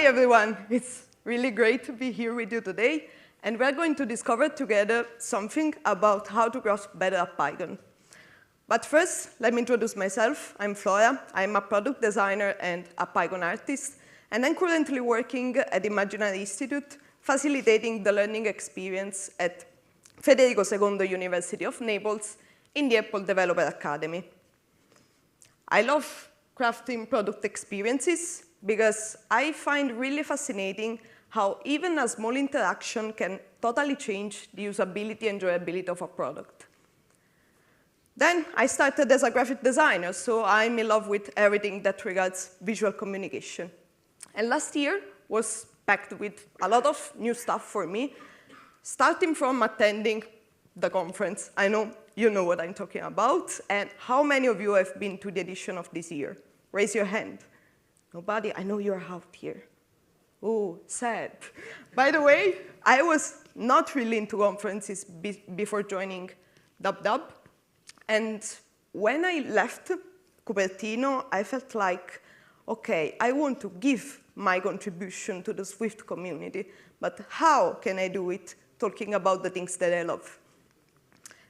everyone. It's really great to be here with you today. And we're going to discover together something about how to grasp better at Python. But first, let me introduce myself. I'm Flora. I'm a product designer and a Python artist. And I'm currently working at Imaginary Institute, facilitating the learning experience at Federico II University of Naples in the Apple Developer Academy. I love crafting product experiences because I find really fascinating how even a small interaction can totally change the usability and enjoyability of a product. Then I started as a graphic designer, so I'm in love with everything that regards visual communication. And last year was packed with a lot of new stuff for me, starting from attending the conference. I know you know what I'm talking about. And how many of you have been to the edition of this year? Raise your hand. Nobody? I know you're out here. Oh, sad. By the way, I was not really into conferences before joining DubDub. And when I left Cupertino, I felt like, OK, I want to give my contribution to the Swift community. But how can I do it talking about the things that I love?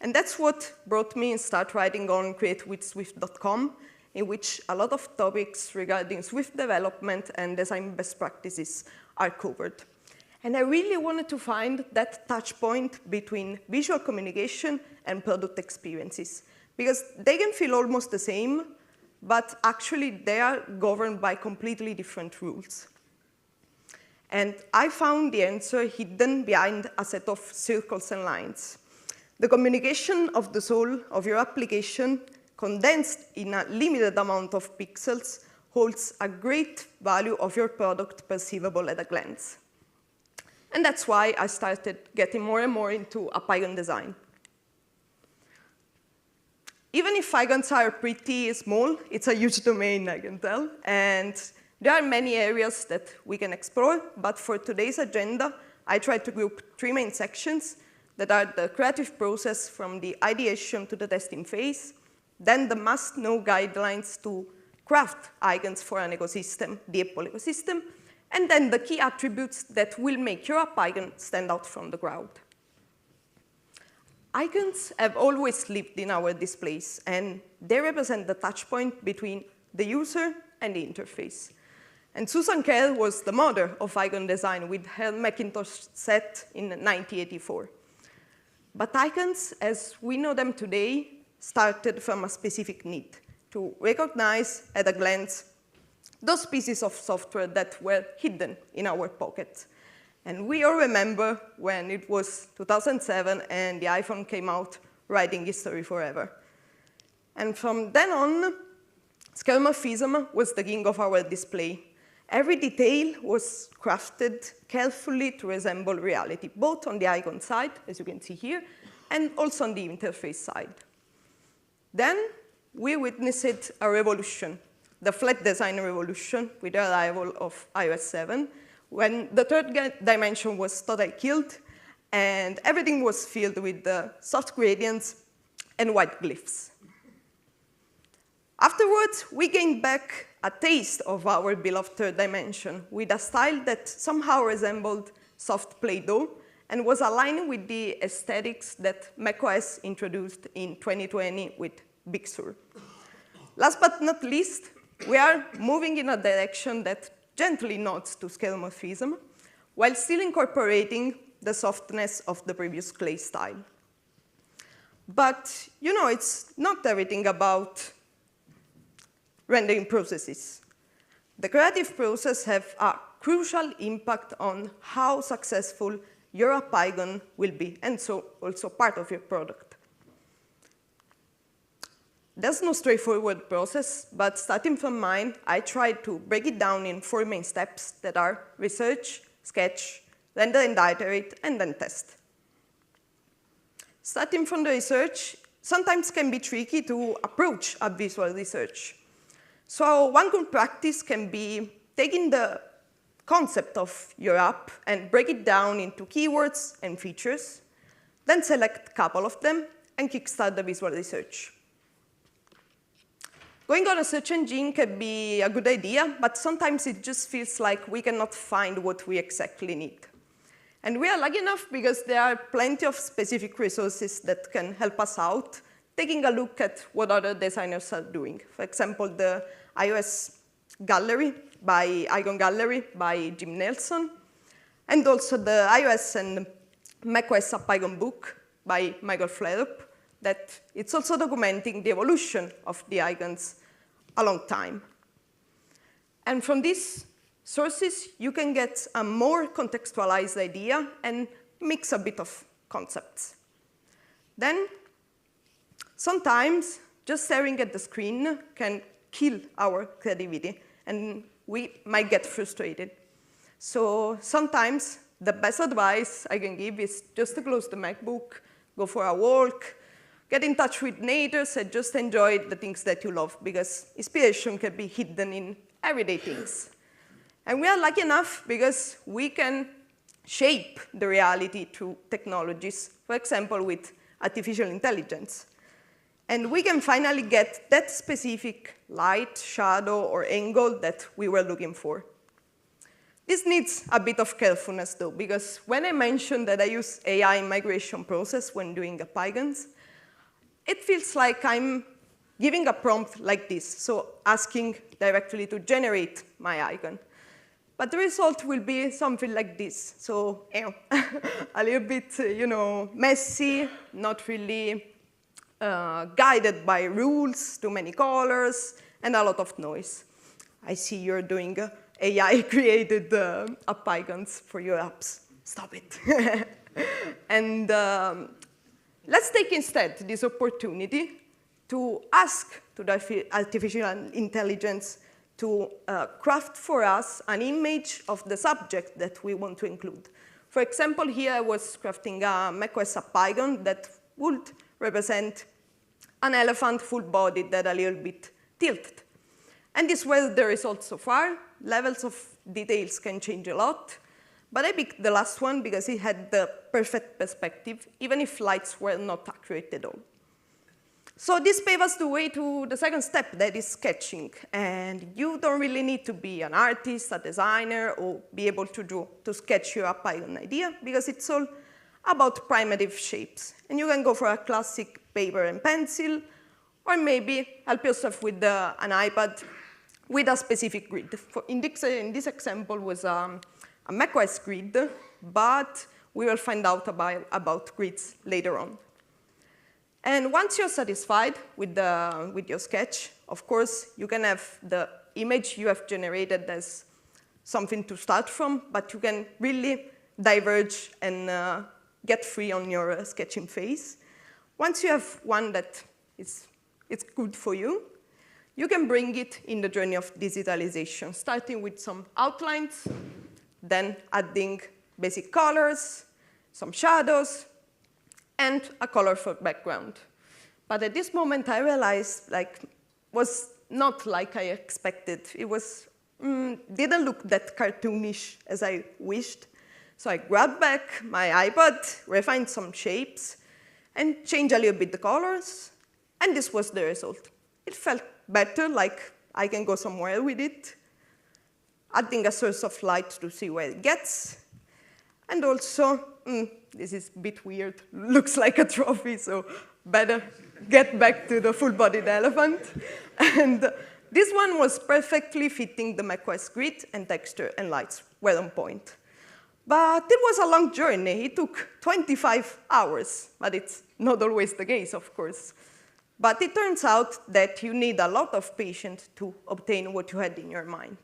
And that's what brought me to start writing on createwithswift.com, in which a lot of topics regarding Swift development and design best practices are covered. And I really wanted to find that touch point between visual communication and product experiences, because they can feel almost the same, but actually they are governed by completely different rules. And I found the answer hidden behind a set of circles and lines. The communication of the soul of your application, condensed in a limited amount of pixels, holds a great value of your product perceivable at a glance. And that's why I started getting more and more into Python design. Even if icons are pretty small, it's a huge domain, I can tell. And there are many areas that we can explore. But for today's agenda, I tried to group three main sections that are the creative process from the ideation to the testing phase, then the must-know guidelines to craft icons for an ecosystem, the Apple ecosystem, and then the key attributes that will make your app icon stand out from the crowd. Icons have always lived in our displays, and they represent the touch point between the user and the interface. And Susan Kerr was the mother of icon design with her Macintosh set in 1984. But icons, as we know them today, started from a specific need to recognize at a glance those pieces of software that were hidden in our pocket. And we all remember when it was 2007 and the iPhone came out, writing history forever. And from then on, skeuomorphism was the king of our display. Every detail was crafted carefully to resemble reality, both on the icon side, as you can see here, and also on the interface side. Then we witnessed a revolution, the flat design revolution, with the arrival of iOS 7, when the third dimension was totally killed, and everything was filled with the soft gradients and white glyphs. Afterwards, we gained back a taste of our beloved third dimension with a style that somehow resembled soft Play-Doh and was aligned with the aesthetics that macOS introduced in 2020 with Big Sur. Last but not least, we are moving in a direction that gently nods to skeuomorphism, while still incorporating the softness of the previous clay style. But you know, it's not everything about rendering processes. The creative process has a crucial impact on how successful your app icon will be, and so also part of your product. There's no straightforward process, but starting from mine, I tried to break it down in four main steps that are research, sketch, render and iterate, and then test. Starting from the research, sometimes can be tricky to approach a visual research. So one good practice can be taking the concept of your app and break it down into keywords and features, then select a couple of them and kickstart the visual research. Going on a search engine can be a good idea, but sometimes it just feels like we cannot find what we exactly need. And we are lucky enough because there are plenty of specific resources that can help us out, taking a look at what other designers are doing. For example, the iOS gallery Icon Gallery by Jim Nelson, and also the iOS and macOS App Icon book by Michael Flarup, that it's also documenting the evolution of the icons a long time. And from these sources, you can get a more contextualized idea and mix a bit of concepts. Then, sometimes, just staring at the screen can kill our creativity, and we might get frustrated. So sometimes, the best advice I can give is just to close the MacBook, go for a walk, get in touch with nature, and just enjoy the things that you love, because inspiration can be hidden in everyday things. And we are lucky enough because we can shape the reality through technologies, for example, with artificial intelligence. And we can finally get that specific light, shadow, or angle that we were looking for. This needs a bit of carefulness, though, because when I mentioned that I use AI in my creation process when doing app icons, it feels like I'm giving a prompt like this, so asking directly to generate my icon. But the result will be something like this. So, a little bit, messy, not really guided by rules, too many colors, and a lot of noise. I see you're doing AI-created app icons for your apps. Stop it. And let's take instead this opportunity to ask to the artificial intelligence to craft for us an image of the subject that we want to include. For example, here I was crafting a macOS app icon that would represent an elephant full-bodied that a little bit tilted. And this was the result so far. Levels of details can change a lot. But I picked the last one because it had the perfect perspective, even if lights were not accurate at all. So this paves us the way to the second step, that is sketching. And you don't really need to be an artist, a designer, or be able to sketch your app icon idea, because it's all about primitive shapes. And you can go for a classic paper and pencil, or maybe help yourself with an iPad with a specific grid. In this example was a macOS grid, but we will find out about grids later on. And once you're satisfied with your sketch, of course, you can have the image you have generated as something to start from, but you can really diverge and get free on your sketching phase. Once you have one that it's good for you, you can bring it in the journey of digitalization, starting with some outlines, then adding basic colors, some shadows, and a colorful background. But at this moment, I realized was not like I expected. It didn't look that cartoonish as I wished. So I grabbed back my iPad, refined some shapes, and changed a little bit the colors, and this was the result. It felt better, like I can go somewhere with it, adding a source of light to see where it gets, and also, this is a bit weird, looks like a trophy, so better get back to the full-bodied elephant. And this one was perfectly fitting the macOS grid, and texture and lights were on point. But it was a long journey. It took 25 hours, but it's not always the case, of course. But it turns out that you need a lot of patience to obtain what you had in your mind.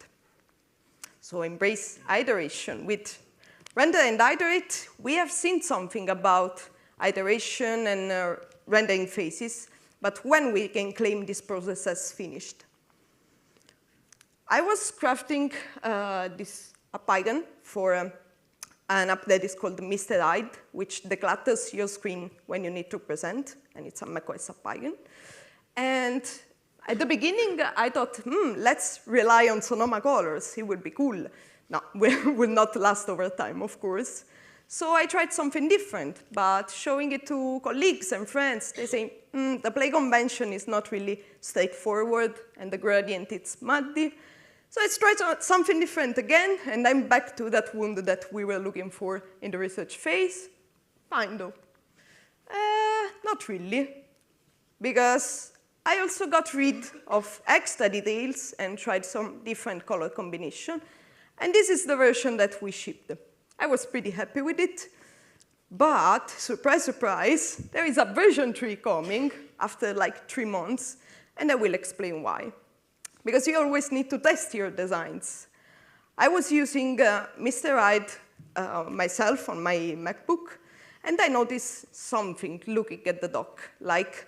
So embrace iteration. With render and iterate, we have seen something about iteration and rendering phases, but when we can claim this process as finished. I was crafting this app icon for an app that is called Mr. Hyde, which declutters your screen when you need to present, and it's a macOS app icon. And at the beginning, I thought, let's rely on Sonoma colors. It would be cool. No, will not last over time, of course. So I tried something different, but showing it to colleagues and friends, they say, the play convention is not really straightforward, and the gradient is muddy. So let's try something different again, and I'm back to that wound that we were looking for in the research phase. Fine, though. Not really, because I also got rid of extra details and tried some different color combination, and this is the version that we shipped. I was pretty happy with it, but surprise, surprise, there is a version 3 coming after like 3 months, and I will explain why. Because you always need to test your designs. I was using Mr. Hyde myself on my MacBook, and I noticed something looking at the dock, like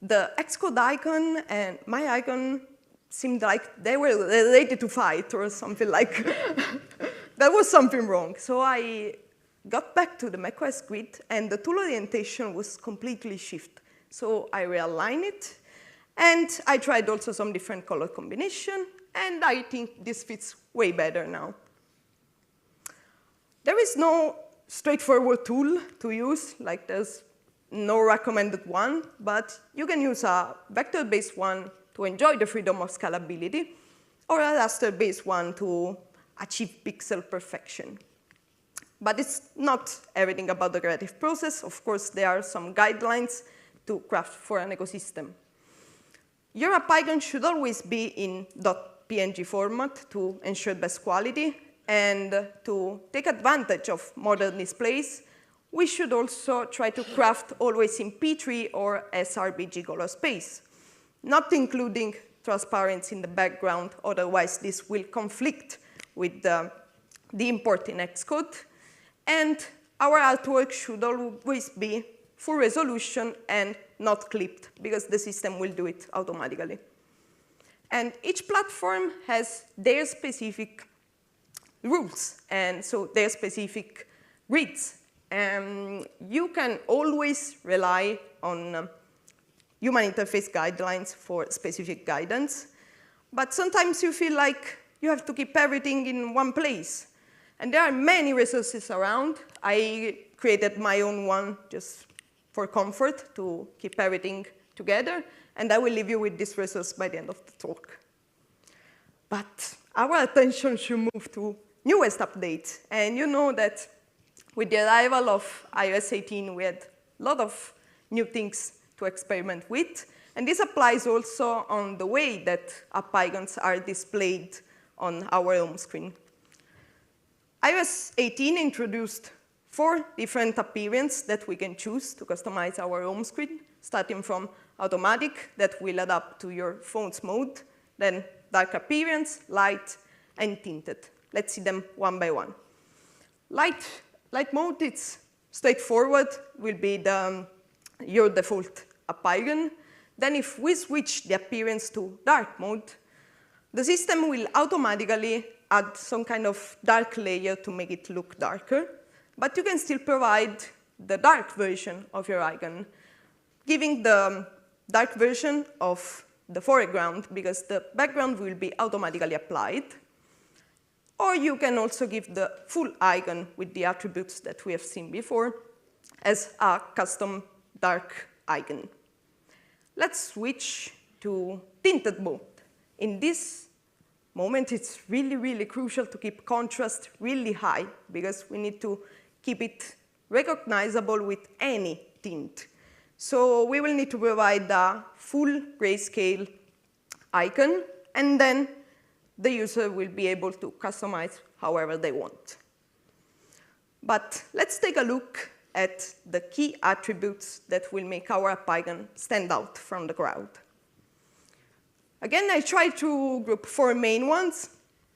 the Xcode icon and my icon seemed like they were ready to fight or something like there was something wrong. So I got back to the macOS grid, and the tool orientation was completely shifted. So I realigned it, and I tried also some different color combination, and I think this fits way better now. There is no straightforward tool to use, like there's no recommended one, but you can use a vector-based one to enjoy the freedom of scalability, or a raster-based one to achieve pixel perfection. But it's not everything about the creative process. Of course, there are some guidelines to craft for an ecosystem. Your app icon should always be in .png format to ensure best quality, and to take advantage of modern displays, we should also try to craft always in P3 or sRGB color space, not including transparency in the background, otherwise this will conflict with the import in Xcode. And our artwork should always be full resolution and not clipped, because the system will do it automatically. And each platform has their specific rules, and so their specific grids. And you can always rely on human interface guidelines for specific guidance, but sometimes you feel like you have to keep everything in one place. And there are many resources around. I created my own one just for comfort to keep everything together, and I will leave you with this resource by the end of the talk. But our attention should move to newest updates, and you know that with the arrival of iOS 18, we had a lot of new things to experiment with, and this applies also on the way that app icons are displayed on our home screen. iOS 18 introduced 4 different appearances that we can choose to customize our home screen, starting from automatic, that will adapt to your phone's mode, then dark appearance, light, and tinted. Let's see them one by one. Light mode, it's straightforward, will be your default app icon. Then if we switch the appearance to dark mode, the system will automatically add some kind of dark layer to make it look darker, but you can still provide the dark version of your icon, giving the dark version of the foreground, because the background will be automatically applied. Or you can also give the full icon with the attributes that we have seen before as a custom dark icon. Let's switch to tinted mode. In this moment, it's really, really crucial to keep contrast really high, because we need to keep it recognizable with any tint. So we will need to provide a full grayscale icon, and then the user will be able to customize however they want. But let's take a look at the key attributes that will make our app icon stand out from the crowd. Again, I tried to group 4 main ones,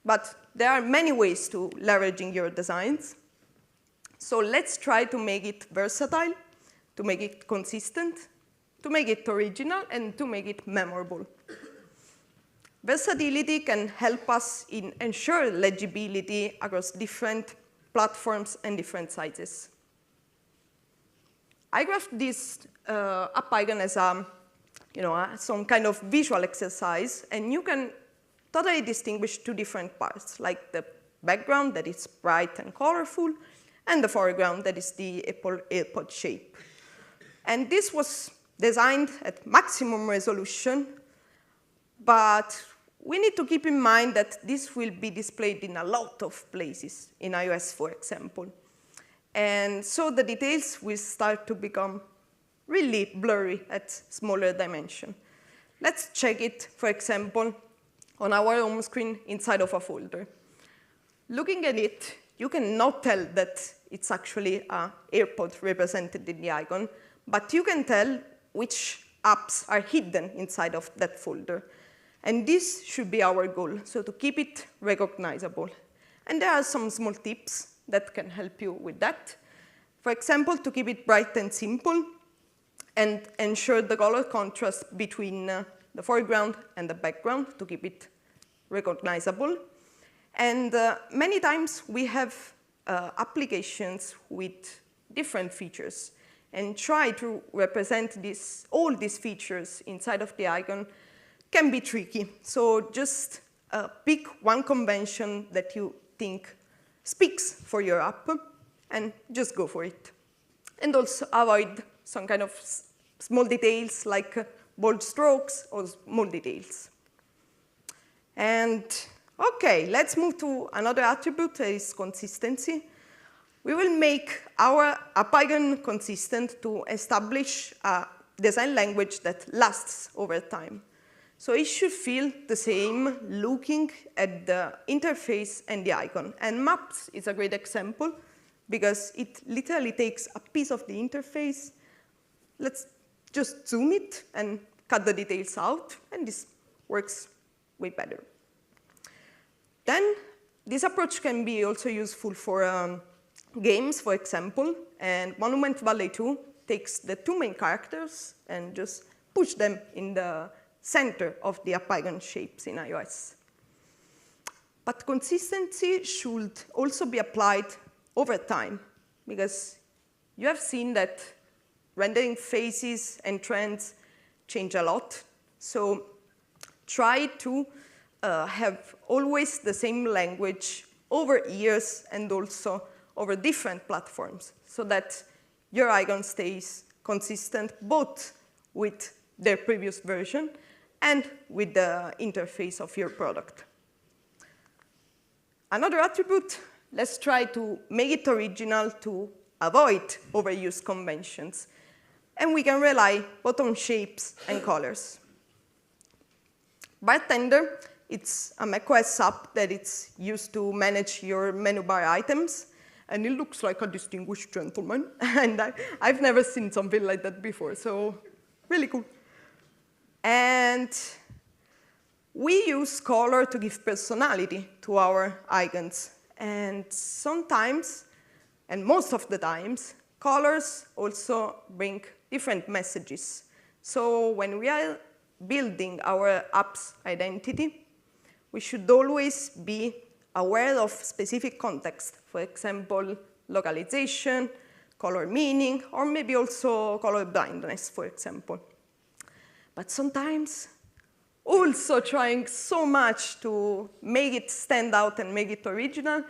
but there are many ways to leveraging your designs. So let's try to make it versatile, to make it consistent, to make it original, and to make it memorable. Versatility can help us in ensure legibility across different platforms and different sizes. I graphed this app icon as some kind of visual exercise, and you can totally distinguish 2 different parts, like the background that is bright and colorful, and the foreground that is the Apple AirPod shape. And this was designed at maximum resolution, but we need to keep in mind that this will be displayed in a lot of places, in iOS, for example. And so the details will start to become really blurry at smaller dimension. Let's check it, for example, on our home screen inside of a folder. Looking at it, you cannot tell that it's actually an AirPod represented in the icon, but you can tell which apps are hidden inside of that folder. And this should be our goal, so to keep it recognizable. And there are some small tips that can help you with that. For example, to keep it bright and simple, and ensure the color contrast between the foreground and the background to keep it recognizable. And many times we have applications with different features, and try to represent all these features inside of the icon can be tricky. So just pick one convention that you think speaks for your app, and just go for it. And also avoid some kind of small details like bold strokes or small details. And OK, let's move to another attribute, that is consistency. We will make our app icon consistent to establish a design language that lasts over time. So it should feel the same looking at the interface and the icon. And Maps is a great example, because it literally takes a piece of the interface. Let's just zoom it and cut the details out, and this works way better. Then this approach can be also useful for games, for example. And Monument Valley 2 takes the two main characters and just push them in the center of the app icon shapes in iOS. But consistency should also be applied over time, because you have seen that rendering phases and trends change a lot. So try to have always the same language over years and also over different platforms, so that your icon stays consistent both with their previous version and with the interface of your product. Another attribute, let's try to make it original to avoid overused conventions. And we can rely both on shapes and colors. Bartender, it's a macOS app that it's used to manage your menu bar items. And it looks like a distinguished gentleman. And I've never seen something like that before, so really cool. And we use color to give personality to our icons. And sometimes, and most of the times, colors also bring different messages. So when we are building our app's identity, we should always be aware of specific context. For example, localization, color meaning, or maybe also color blindness, for example. But sometimes, also trying so much to make it stand out and make it original,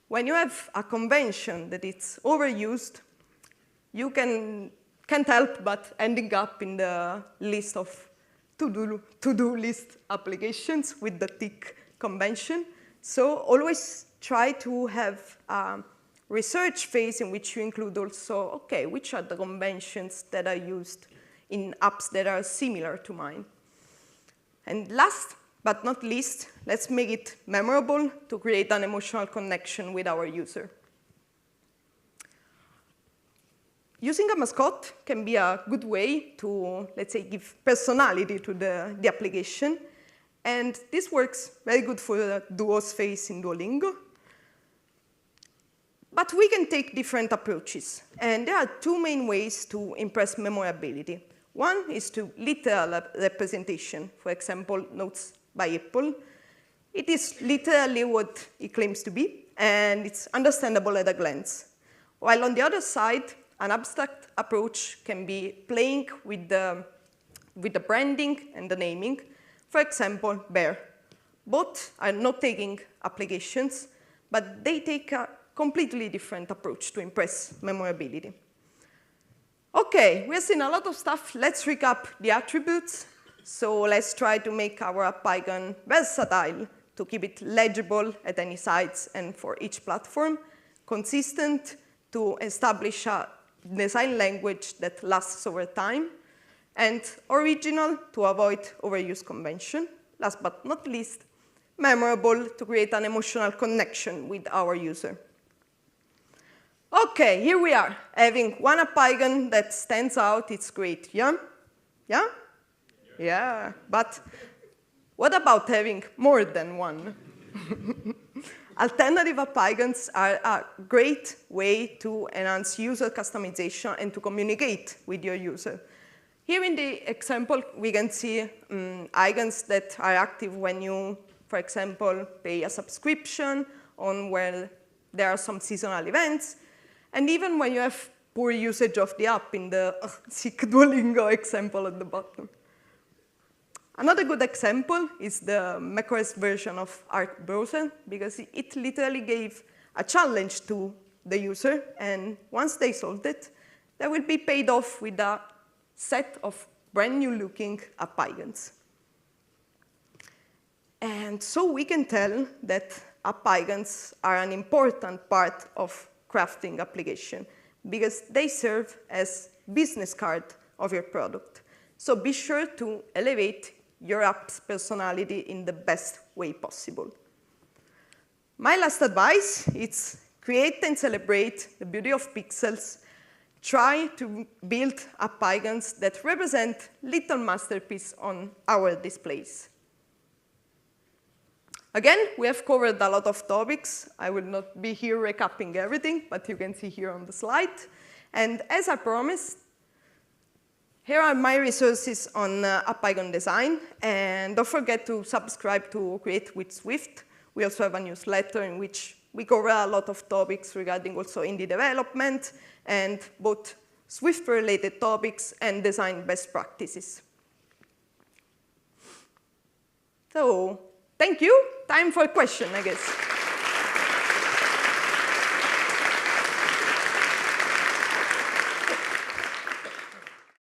when you have a convention that it's overused, you can't help but ending up in the list of to-do list applications with the tick convention. So always try to have a research phase in which you include also, OK, which are the conventions that are used in apps that are similar to mine. And last but not least, let's make it memorable to create an emotional connection with our user. Using a mascot can be a good way to, let's say, give personality to the application. And this works very good for the Duo's face in Duolingo. But we can take different approaches. And there are two main ways to impress memorability. One is to literal representation, for example, Notes by Apple. It is literally what it claims to be, and it's understandable at a glance. While on the other side, an abstract approach can be playing with the branding and the naming. For example, Bear. Both are note-taking applications, but they take a completely different approach to impress memorability. OK, we have seen a lot of stuff. Let's recap the attributes. So let's try to make our app icon versatile to keep it legible at any size and for each platform, consistent to establish a design language that lasts over time, and original to avoid overuse convention. Last but not least, memorable to create an emotional connection with our user. OK, here we are, having one app icon that stands out. It's great, yeah? Yeah? Yeah, but what about having more than one? Alternative app icons are a great way to enhance user customization and to communicate with your user. Here in the example, we can see icons that are active when you, for example, pay a subscription, on where there are some seasonal events, and even when you have poor usage of the app in the sick Duolingo example at the bottom. Another good example is the macOS version of Arc browser, because it literally gave a challenge to the user, and once they solved it, they will be paid off with a set of brand new looking app icons. And so we can tell that app icons are an important part of crafting application, because they serve as business card of your product. So be sure to elevate your app's personality in the best way possible. My last advice is create and celebrate the beauty of pixels. Try to build app icons that represent little masterpieces on our displays. Again, we have covered a lot of topics. I will not be here recapping everything, but you can see here on the slide. And as I promised, here are my resources on app icon design. And don't forget to subscribe to Create with Swift. We also have a newsletter in which we cover a lot of topics regarding also indie development and both Swift-related topics and design best practices. So thank you. Time for a question, I guess.